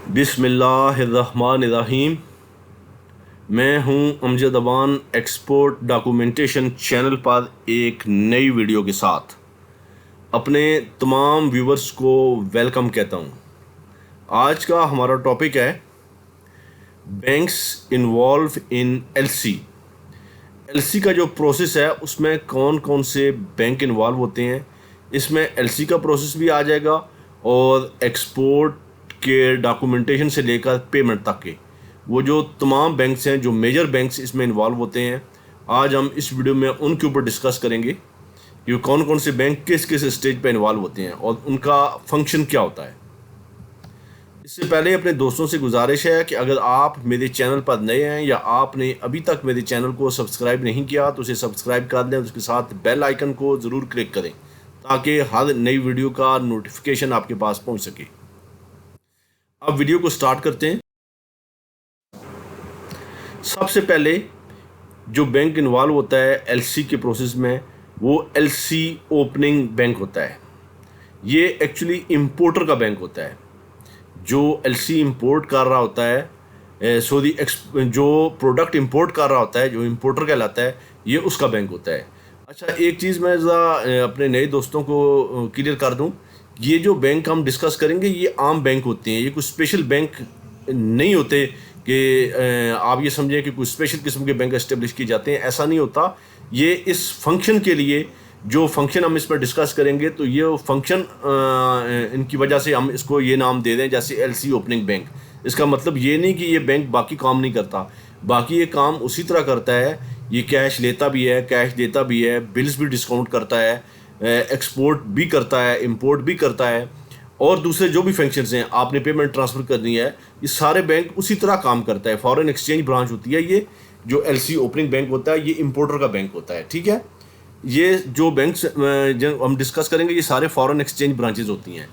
बिस्मिल्लाहिर्रहमानिर्रहीम। मैं हूं Amjad Awan export documentation channel पर एक नई वीडियो के साथ अपने तमाम व्यूवर्स को वेलकम कहता हूं। आज का हमारा टॉपिक है banks involve in LC. LC का जो प्रोसेस है उसमें कौन कौन से बैंक इन्वॉल्व होते हैं, इसमें एलसी का प्रोसेस भी आ जाएगा और एक्सपोर्ट के डॉक्यूमेंटेशन से लेकर पेमेंट तक के वो जो तमाम बैंक्स हैं, जो मेजर बैंक्स इसमें इन्वॉल्व होते हैं, आज हम इस वीडियो में उनके ऊपर डिस्कस करेंगे कि कौन कौन से बैंक किस किस स्टेज पे इन्वॉल्व होते हैं और उनका फंक्शन क्या होता है। इससे पहले अपने दोस्तों से गुजारिश है कि अगर आप मेरे चैनल पर नए हैं या आपने अभी तक मेरे चैनल को सब्सक्राइब नहीं किया तो उसे सब्सक्राइब कर लें, उसके साथ बेल आइकन को ज़रूर क्लिक करें ताकि हर नई वीडियो का नोटिफिकेशन आपके पास पहुंच सके। अब वीडियो को स्टार्ट करते हैं। सबसे पहले जो बैंक इन्वॉल्व होता है एलसी के प्रोसेस में वो एलसी ओपनिंग बैंक होता है। ये एक्चुअली इंपोर्टर का बैंक होता है। जो एलसी इंपोर्ट कर रहा होता है, जो प्रोडक्ट इंपोर्ट कर रहा होता है, जो इंपोर्टर कहलाता है, ये उसका बैंक होता है। अच्छा, एक चीज़ मैं ज़रा अपने नए दोस्तों को क्लियर कर दूं, ये जो बैंक हम डिस्कस करेंगे ये आम बैंक होते हैं, ये कुछ स्पेशल बैंक नहीं होते कि आप ये समझें कि कुछ स्पेशल किस्म के बैंक एस्टेब्लिश किए जाते हैं, ऐसा नहीं होता। ये इस फंक्शन के लिए जो फंक्शन हम इस पर डिस्कस करेंगे तो ये फंक्शन इनकी वजह से हम इसको ये नाम दे दें, जैसे एलसी ओपनिंग बैंक। इसका मतलब ये नहीं कि ये बैंक बाकी काम नहीं करता, बाकी ये काम उसी तरह करता है। ये कैश लेता भी है, कैश देता भी है, बिल्स भी डिस्काउंट करता है, एक्सपोर्ट भी करता है, इंपोर्ट भी करता है, और दूसरे जो भी फंक्शंस हैं, आपने पेमेंट ट्रांसफ़र करनी है, ये सारे बैंक उसी तरह काम करता है। फॉरेन एक्सचेंज ब्रांच होती है ये जो एलसी ओपनिंग बैंक होता है, ये इंपोर्टर का बैंक होता है। ठीक है, ये जो बैंक्स जो हम डिस्कस करेंगे ये सारे फॉरेन एक्सचेंज ब्रांचेज होती हैं।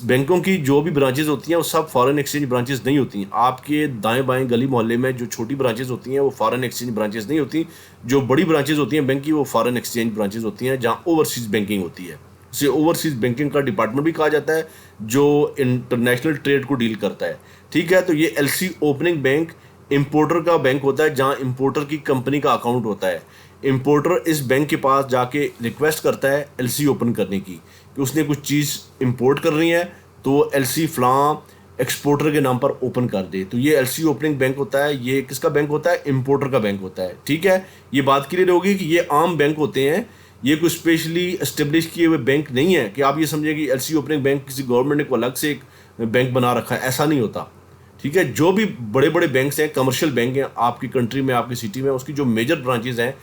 बैंकों की जो भी ब्रांचेज होती हैं वो सब फॉरेन एक्सचेंज ब्रांचेज नहीं होती हैं। आपके दाएं बाएं गली मोहल्ले में जो छोटी ब्रांचेज होती हैं वो फॉरेन एक्सचेंज ब्रांचेज नहीं होती। जो बड़ी ब्रांचेज होती हैं बैंक की वो फॉरेन एक्सचेंज ब्रांचेज होती हैं, जहाँ ओवरसीज बैंकिंग होती है। उसे ओवरसीज बैंकिंग का डिपार्टमेंट भी कहा जाता है, जो इंटरनेशनल ट्रेड को डील करता है। ठीक है, तो ये एलसी ओपनिंग बैंक इंपोर्टर का बैंक होता है, जहाँ इंपोर्टर की कंपनी का अकाउंट होता है। इंपोर्टर इस बैंक के पास जाके रिक्वेस्ट करता है एलसी ओपन करने की कि उसने कुछ चीज़ इंपोर्ट करनी है तो एलसी फलां एक्सपोर्टर के नाम पर ओपन कर दे। तो ये एलसी ओपनिंग बैंक होता है। ये किसका बैंक होता है? इंपोर्टर का बैंक होता है। ठीक है, ये बात क्लियर होगी कि ये आम बैंक होते हैं, ये कोई स्पेशली एस्टेब्लिश किए हुए बैंक नहीं है कि आप ये समझें कि एलसी ओपनिंग बैंक किसी गवर्नमेंट ने को अलग से एक बैंक बना रखा है, ऐसा नहीं होता। ठीक है, जो भी बड़े बड़े बैंक्स हैं, कमर्शियल बैंक हैं आपकी कंट्री में, आपकी सिटी में, उसकी जो मेजर ब्रांचेज हैं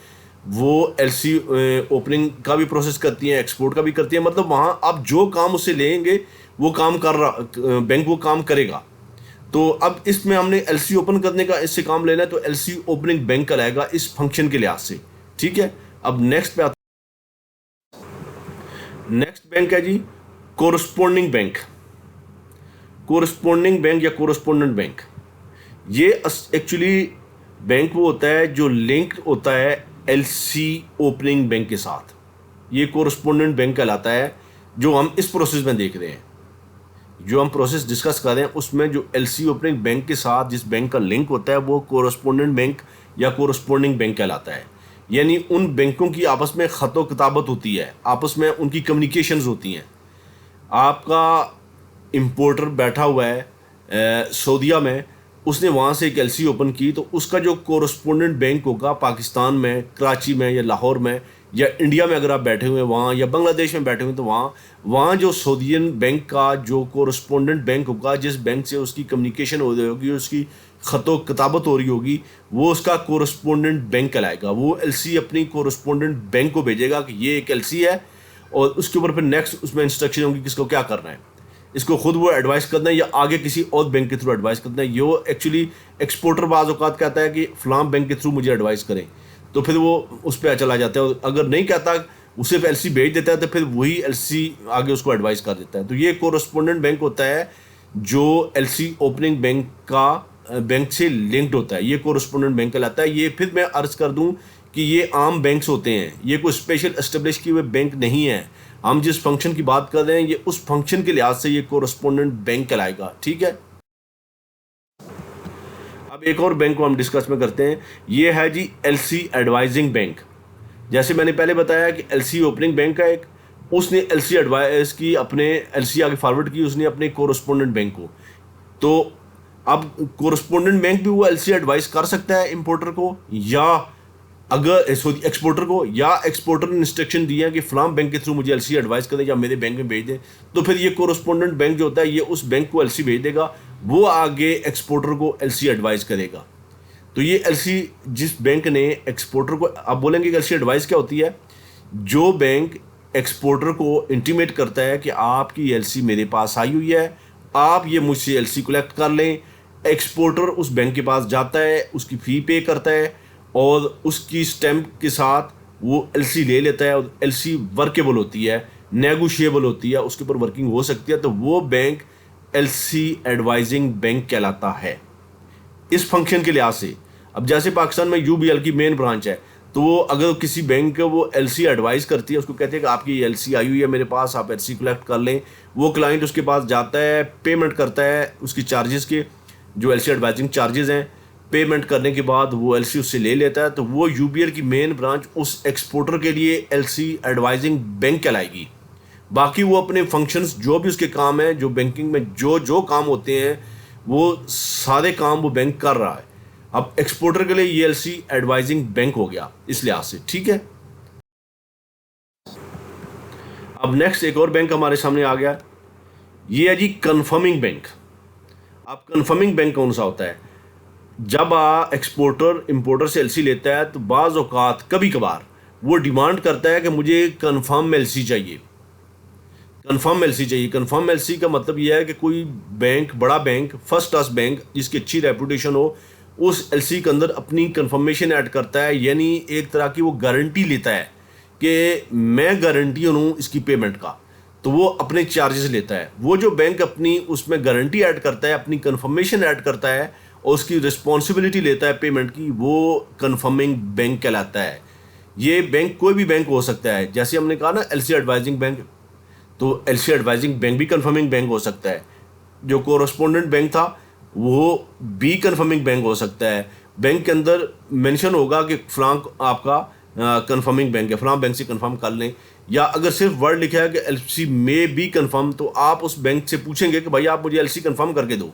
वो एलसी ओपनिंग का भी प्रोसेस करती हैं, एक्सपोर्ट का भी करती हैं। मतलब वहाँ आप जो काम उससे लेंगे वो काम कर रहा बैंक, वो काम करेगा। तो अब इसमें हमने एलसी ओपन करने का इससे काम लेना है तो एलसी ओपनिंग बैंक कहलाएगा इस फंक्शन के लिहाज से। ठीक है, अब नेक्स्ट पे नेक्स्ट बैंक है जी कोरस्पोंडिंग बैंक। कोरस्पोंडिंग बैंक या कोरस्पोंडेंट बैंक, ये एक्चुअली बैंक वो होता है जो लिंक होता है एलसी ओपनिंग बैंक के साथ। ये कोरस्पोंडेंट बैंक कहलाता है। जो हम इस प्रोसेस में देख रहे हैं, जो हम प्रोसेस डिस्कस कर रहे हैं, उसमें जो एलसी ओपनिंग बैंक के साथ जिस बैंक का लिंक होता है वो कोरस्पोंडेंट बैंक या कोरस्पोंडिंग बैंक कहलाता है। यानी उन बैंकों की आपस में ख़तो किताबत होती है, आपस में उनकी कम्युनिकेशंस होती हैं। आपका इंपोर्टर बैठा हुआ है सऊदीया में, उसने वहाँ से एक एलसी ओपन की तो उसका जो कोरस्पोंडेंट बैंक होगा पाकिस्तान में, कराची में या लाहौर में या इंडिया में, अगर आप बैठे हुए हैं वहाँ, या बांग्लादेश में बैठे हुए हैं तो वहाँ जो सऊदीयन बैंक का जो कोरस्पोंडेंट बैंक होगा, जिस बैंक से उसकी कम्युनिकेशन हो रही होगी, उसकी ख़तो किताबत हो रही होगी, वो उसका कोरस्पोंडेंट बैंक कहलाएगा। वो एलसी अपनी कोरस्पोंडेंट बैंक को भेजेगा कि ये एक एलसी है, और उसके ऊपर फिर नेक्स्ट उसमें इंस्ट्रक्शन होगी किसको क्या करना है। इसको खुद वो एडवाइस करना है या आगे किसी और बैंक के थ्रू एडवाइस करना है। ये एक्चुअली एक्सपोर्टर बाज़ औक़ात कहता है कि फ़लाँ बैंक के थ्रू मुझे एडवाइस करें, तो फिर वो उस पर चला जाता है। अगर नहीं कहता, उसे एलसी भेज देता है तो फिर वही एलसी आगे उसको एडवाइस कर देता है। तो ये कोरस्पोंडेंट बैंक होता है जो एलसी ओपनिंग बैंक से लिंक्ड होता है, ये कोरस्पोंडेंट बैंक कहलाता है। ये फिर मैं अर्ज कर दूं कि ये आम बैंक्स होते हैं, ये कोई स्पेशल एस्टेब्लिश किए हुए बैंक नहीं है। हम जिस फंक्शन की बात कर रहे हैं ये उस फंक्शन के लिहाज से ये कोरस्पोंडेंट बैंक कहलाएगा। ठीक है। अब एक और बैंक को हम डिस्कस में करते हैं, ये है जी एलसी एडवाइजिंग बैंक। जैसे मैंने पहले बताया कि एलसी ओपनिंग बैंक का एक, उसने एलसी एडवाइस की, अपने एलसी आगे फॉरवर्ड की उसने अपने कोरस्पोंडेंट बैंक को। तो अब कोरस्पोंडेंट बैंक भी वो एलसी एडवाइस कर सकता है इंपोर्टर को, या अगर एक्सपोर्टर को, या एक्सपोर्टर ने इंस्ट्रक्शन दिया कि फलां बैंक के थ्रू मुझे एलसी एडवाइस करें या मेरे बैंक में भेज दें, तो फिर ये कोरस्पोंडेंट बैंक जो होता है ये उस बैंक को एलसी भेज देगा, वो आगे एक्सपोर्टर को एलसी एडवाइस करेगा। तो ये एलसी जिस बैंक ने एक्सपोर्टर को, आप बोलेंगे कि एलसी एडवाइस क्या होती है, जो बैंक एक्सपोर्टर को इंटीमेट करता है कि आपकी एलसी मेरे पास आई हुई है, आप ये मुझसे एलसी कलेक्ट कर लें। एक्सपोर्टर उस बैंक के पास जाता है, उसकी फ़ी पे करता है और उसकी स्टैम्प के साथ वो एलसी ले लेता है, और एलसी वर्केबल होती है, नेगोशिएबल होती है, उसके ऊपर वर्किंग हो सकती है, तो वो बैंक एलसी एडवाइजिंग बैंक कहलाता है इस फंक्शन के लिहाज से। अब जैसे पाकिस्तान में यूबीएल की मेन ब्रांच है, तो वो अगर किसी बैंक को वो एलसी एडवाइस करती है, उसको कहते हैं कि आपकी एलसी आई हुई है मेरे पास, आप एलसी कलेक्ट कर लें। वो क्लाइंट उसके पास जाता है, पेमेंट करता है उसकी चार्जेस के, जो एलसी एडवाइजिंग चार्जेस हैं, पेमेंट करने के बाद वो एलसी उससे ले लेता है, तो वो यूबीएल की मेन ब्रांच उस एक्सपोर्टर के लिए एलसी एडवाइजिंग बैंक कहलाएगी। बाकी वो अपने फंक्शंस जो भी उसके काम हैं, जो बैंकिंग में जो जो काम होते हैं, वो सारे काम वो बैंक कर रहा है। अब एक्सपोर्टर के लिए ये एलसी एडवाइजिंग बैंक हो गया इस लिहाज से, ठीक है। अब नेक्स्ट एक और बैंक हमारे सामने आ गया, ये है जी कन्फर्मिंग बैंक। अब कन्फर्मिंग बैंक कौन सा होता है, जब एक्सपोर्टर इंपोर्टर से एलसी लेता है तो बाज़ औक़ात कभी कभार वो डिमांड करता है कि मुझे कन्फर्म एलसी चाहिए। कन्फर्म एलसी चाहिए। कन्फर्म एलसी का मतलब यह है कि कोई बैंक, बड़ा बैंक, फर्स्ट क्लास बैंक जिसकी अच्छी रेपुटेशन हो, उस एलसी के अंदर अपनी कन्फर्मेशन ऐड करता है, यानी एक तरह की वो गारंटी लेता है कि मैं गारंटी हूँ इसकी पेमेंट का, तो वो अपने चार्जेस लेता है। वो जो बैंक अपनी उसमें गारंटी ऐड करता है, अपनी कन्फर्मेशन ऐड करता है और उसकी रिस्पॉन्सिबिलिटी लेता है पेमेंट की, वो कन्फर्मिंग बैंक कहलाता है। ये बैंक कोई भी बैंक हो सकता है, जैसे हमने कहा ना एलसी एडवाइजिंग बैंक, तो एलसी एडवाइजिंग बैंक भी कन्फर्मिंग बैंक हो सकता है। जो कोरस्पोंडेंट बैंक था वो भी कन्फर्मिंग बैंक हो सकता है। बैंक के अंदर मेंशन होगा कि फलां आपका कन्फर्मिंग बैंक है, फलां बैंक से कन्फर्म कर लें, या अगर सिर्फ वर्ड लिखा है कि एलसी में बी कन्फर्म, तो आप उस बैंक से पूछेंगे कि भाई आप मुझे एलसी कन्फर्म करके दो,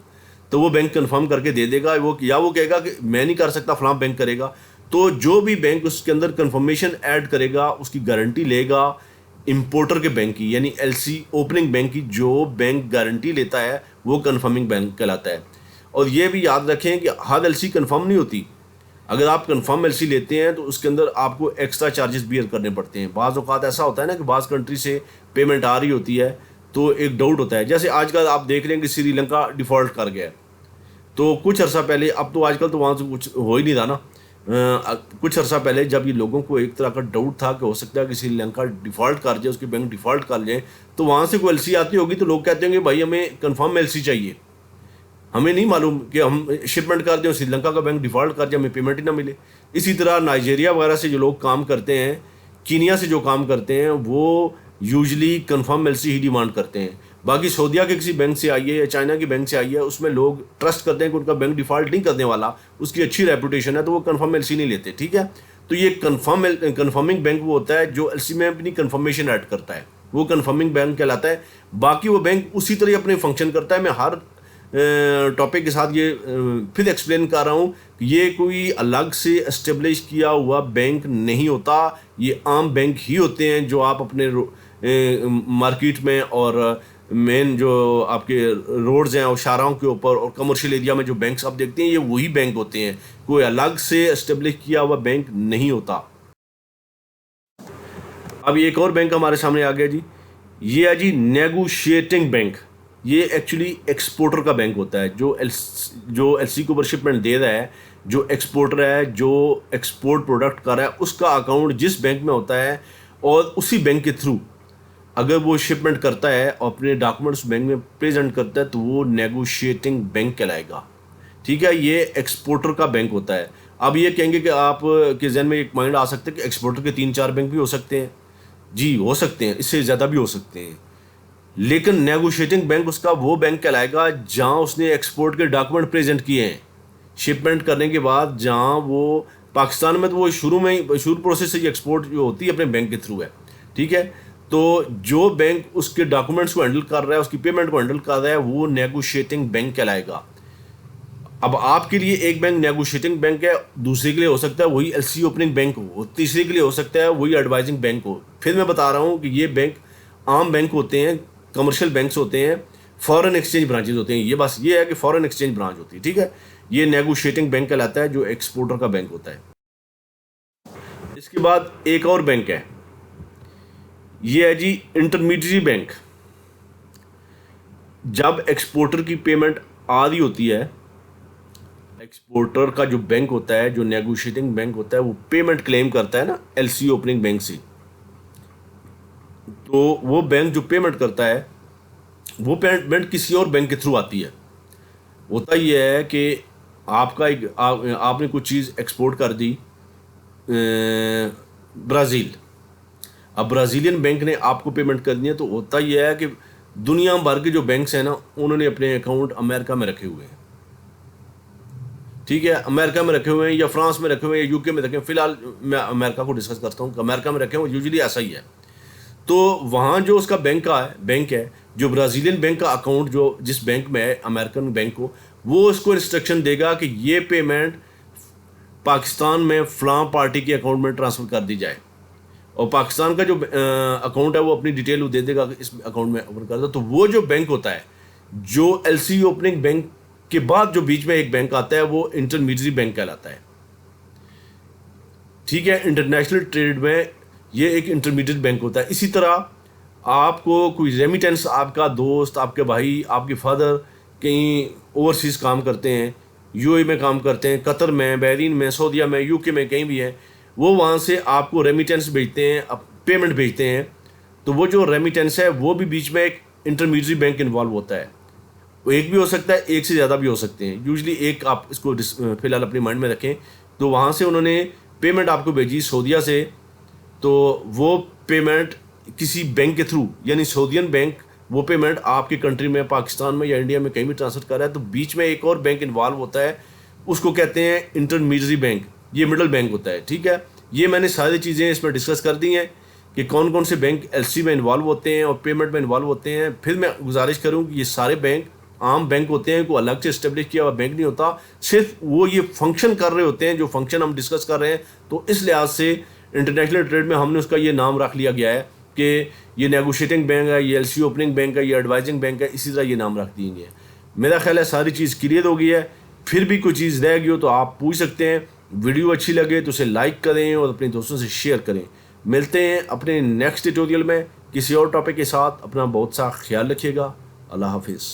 तो वो बैंक कन्फर्म करके दे देगा। वो या वो कहेगा कि मैं नहीं कर सकता, फलां बैंक करेगा। तो जो भी बैंक उसके अंदर कन्फर्मेशन ऐड करेगा, उसकी गारंटी लेगा इंपोर्टर के बैंक की, यानी एलसी ओपनिंग बैंक की, जो बैंक गारंटी लेता है वो कन्फर्मिंग बैंक कहलाता है। और ये भी याद रखें कि हर एलसी कन्फर्म नहीं होती। अगर आप कन्फर्म एलसी लेते हैं तो उसके अंदर आपको एक्स्ट्रा चार्जेस बियर करने पड़ते हैं। बाज़ औक़ात ऐसा होता है ना कि बाज़ कंट्री से पेमेंट आ रही होती है, तो एक डाउट होता है। जैसे आजकल आप देख रहे हैं कि श्रीलंका डिफ़ॉल्ट कर गया है, तो कुछ अर्सा पहले, अब तो आजकल तो वहाँ से कुछ हो ही नहीं रहा ना, कुछ अर्सा पहले जब ये लोगों को एक तरह का डाउट था कि हो सकता है कि श्रीलंका डिफ़ॉल्ट कर जाए, उसके बैंक डिफ़ॉल्ट कर जाए, तो वहाँ से कोई एलसी आती होगी तो लोग कहते होंगे भाई हमें कन्फर्म एलसी चाहिए, हमें नहीं मालूम कि हम शिपमेंट कर दें, श्रीलंका का बैंक डिफ़ॉल्ट कर जाए, हमें पेमेंट ही ना मिले। इसी तरह नाइजीरिया वगैरह से जो लोग काम करते हैं, कीनिया से जो काम करते हैं, वो यूजली कन्फर्म एलसी ही डिमांड करते हैं। बाकी सऊदीया के किसी बैंक से आई है या चाइना के बैंक से आई है, उसमें लोग ट्रस्ट करते हैं कि उनका बैंक डिफ़ॉल्ट नहीं करने वाला, उसकी अच्छी रेपुटेशन है, तो वो कन्फर्म एलसी नहीं लेते, ठीक है। तो ये कन्फर्मिंग बैंक वो होता है जो एलसी में अपनी कन्फर्मेशन ऐड करता है, वो कन्फर्मिंग बैंक कहलाता है। बाकी वो बैंक उसी तरह अपने फंक्शन करता है। मैं हर टॉपिक के साथ ये फिर एक्सप्लेन कर रहा हूँ, ये कोई अलग से एस्टेब्लिश किया हुआ बैंक नहीं होता, ये आम बैंक ही होते हैं जो आप अपने मार्केट में और मेन जो आपके रोड्स हैं और शाहराहों के ऊपर और कमर्शियल एरिया में जो बैंक्स आप देखते हैं, ये वही बैंक होते हैं, कोई अलग से एस्टेब्लिश किया हुआ बैंक नहीं होता। अब एक और बैंक हमारे सामने आ गया जी, ये है जी नेगोशिएटिंग बैंक। ये एक्चुअली एक्सपोर्टर का बैंक होता है, जो एलसी को ऊपर शिपमेंट दे रहा है, जो एक्सपोर्टर है, जो एक्सपोर्ट प्रोडक्ट कर रहा है, उसका अकाउंट जिस बैंक में होता है और उसी बैंक के थ्रू अगर वो शिपमेंट करता है और अपने डॉक्यूमेंट्स बैंक में प्रेजेंट करता है, तो वो नेगोशिएटिंग बैंक कहलाएगा, ठीक है। ये एक्सपोर्टर का बैंक होता है। अब ये कहेंगे कि आप के जहन में एक माइंड आ सकता है कि एक्सपोर्टर के 3-4 बैंक भी हो सकते हैं। जी हो सकते हैं, इससे ज़्यादा भी हो सकते हैं, लेकिन नेगोशिएटिंग बैंक उसका वो बैंक कहलाएगा जहां उसने एक्सपोर्ट के डॉक्यूमेंट प्रेजेंट किए हैं, शिपमेंट करने के बाद जहाँ वो पाकिस्तान में, तो वो शुरू प्रोसेस से एक्सपोर्ट जो होती है अपने बैंक के थ्रू है, ठीक है। तो जो बैंक उसके डॉक्यूमेंट्स को हैंडल कर रहा है, उसकी पेमेंट को हैंडल कर रहा है, वो नेगोशिएटिंग बैंक कहलाएगा। अब आपके लिए एक बैंक नेगोशिएटिंग बैंक है, दूसरे के लिए हो सकता है वही एलसी ओपनिंग बैंक हो, तीसरे के लिए हो सकता है वही एडवाइजिंग बैंक हो। फिर मैं बता रहा हूँ कि ये बैंक आम बैंक होते हैं, कमर्शियल बैंक्स होते हैं, फॉरेन एक्सचेंज ब्रांचेज होते हैं। ये बस ये है कि फॉरेन एक्सचेंज ब्रांच होती है, ठीक है। ये नेगोशिएटिंग बैंक कहलाता है, जो एक्सपोर्टर का बैंक होता है। इसके बाद एक और बैंक है, ये है जी इंटरमीडियरी बैंक। जब एक्सपोर्टर की पेमेंट आ रही होती है, एक्सपोर्टर का जो बैंक होता है, जो नेगोशिएटिंग बैंक होता है, वो पेमेंट क्लेम करता है ना एलसी ओपनिंग बैंक से। तो वो बैंक जो पेमेंट करता है, वो पेमेंट किसी और बैंक के थ्रू आती है। होता ये है कि आपने कुछ चीज़ एक्सपोर्ट कर दी ब्राज़ील। अब ब्राज़ीलियन बैंक ने आपको पेमेंट करनी है, तो होता ये है कि दुनिया भर के जो बैंक्स हैं ना, उन्होंने अपने अकाउंट अमेरिका में रखे हुए हैं, ठीक है। अमेरिका में रखे हुए हैं या फ्रांस में रखे हुए हैं या यूके में रखे हुए हैं। फिलहाल मैं अमेरिका को डिस्कस करता हूँ, अमेरिका में रखे हुए, यूजुअली ऐसा ही है। तो वहाँ जो उसका बैंक है, जो ब्राज़ीलियन बैंक का अकाउंट जो जिस बैंक में है, अमेरिकन बैंक को, वो उसको इंस्ट्रक्शन देगा कि ये पेमेंट पाकिस्तान में फ़लाँ पार्टी के अकाउंट में ट्रांसफ़र कर दी जाए। और पाकिस्तान का जो अकाउंट है, वो अपनी डिटेल वो दे देगा कि इस अकाउंट में ओपन कर दो। तो वो जो बैंक होता है, जो एलसी ओपनिंग बैंक के बाद जो बीच में एक बैंक आता है, वो इंटरमीडियरी बैंक कहलाता है, ठीक है। इंटरनेशनल ट्रेड में ये एक इंटरमीडिएट बैंक होता है। इसी तरह आपको कोई रेमिटेंस, आपका दोस्त, आपके भाई, आपके फादर कहीं ओवरसीज़ काम करते हैं, यूएई में काम करते हैं, कतर में, बहरीन में, सऊदीया में, यूके में, कहीं भी है, वो वहाँ से आपको रेमिटेंस भेजते हैं, पेमेंट भेजते हैं। तो वो जो रेमिटेंस है, वो भी बीच में एक इंटरमीडिएट बैंक इन्वॉल्व होता है। वो एक भी हो सकता है, एक से ज़्यादा भी हो सकते हैं। यूजली एक, आप इसको फिलहाल अपने माइंड में रखें। तो वहाँ से उन्होंने पेमेंट आपको भेजी सऊदीया से, तो वो पेमेंट किसी बैंक के थ्रू, यानी सऊदीयन बैंक वो पेमेंट आपकी कंट्री में, पाकिस्तान में या इंडिया में कहीं भी ट्रांसफर कर रहा है, तो बीच में एक और बैंक इन्वॉल्व होता है, उसको कहते हैं इंटरमीडियरी बैंक। ये मिडल बैंक होता है, ठीक है। ये मैंने सारी चीज़ें इसमें डिस्कस कर दी हैं कि कौन कौन से बैंक एलसी में इन्वॉल्व होते हैं और पेमेंट में इन्वॉल्व होते हैं। फिर मैं गुजारिश करूँ कि ये सारे बैंक आम बैंक होते हैं, कोई अलग से इस्टेब्लिश किया हुआ बैंक नहीं होता, सिर्फ वो ये फंक्शन कर रहे होते हैं जो फंक्शन हम डिस्कस कर रहे हैं। तो इस लिहाज से इंटरनेशनल ट्रेड में हमने उसका ये नाम रख लिया गया है कि ये नेगोशिएटिंग बैंक है, ये एलसी ओपनिंग बैंक है, ये एडवाइजिंग बैंक है, इसी तरह ये नाम रख दिए गए। मेरा ख्याल है सारी चीज़ क्लियर हो गई है। फिर भी कोई चीज़ रह गई हो तो आप पूछ सकते हैं। वीडियो अच्छी लगे तो उसे लाइक करें और अपने दोस्तों से शेयर करें। मिलते हैं अपने नेक्स्ट ट्यूटोरियल में किसी और टॉपिक के साथ। अपना बहुत सा ख्याल रखिएगा। अल्लाह हाफिज़।